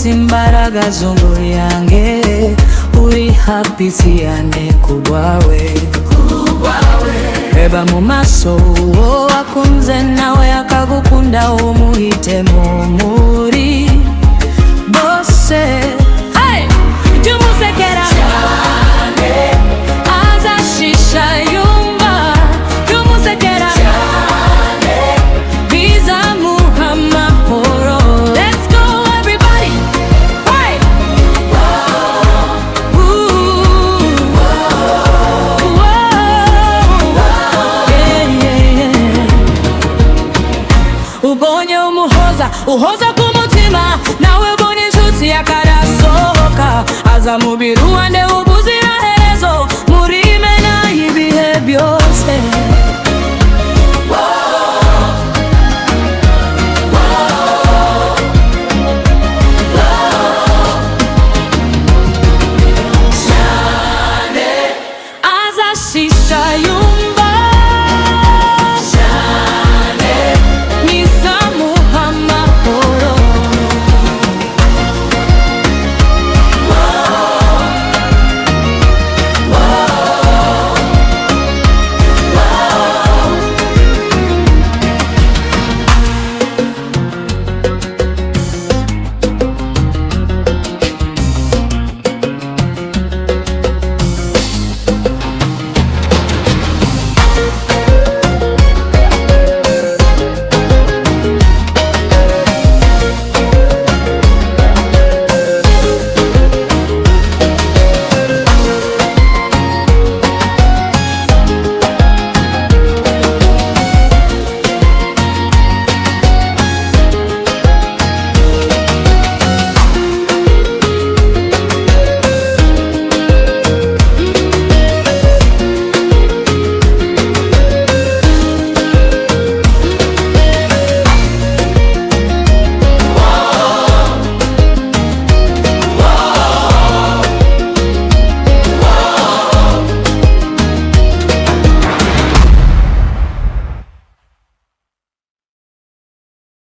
simbaraga zongo yange uri happy CYANE kubwawe Eba mu maso wakunze nawe akagukunda umuhitemo muri bose hey jumusekera CYANE azashisha yumva jumusekera CYANE biza muhama horo let's go everybody hey ubonye umuhoza uhoza kumutima nawe ubonye inshuti yakarasohoka aza mu Rwanda ubuziraherezo muri mena y'ibihe byose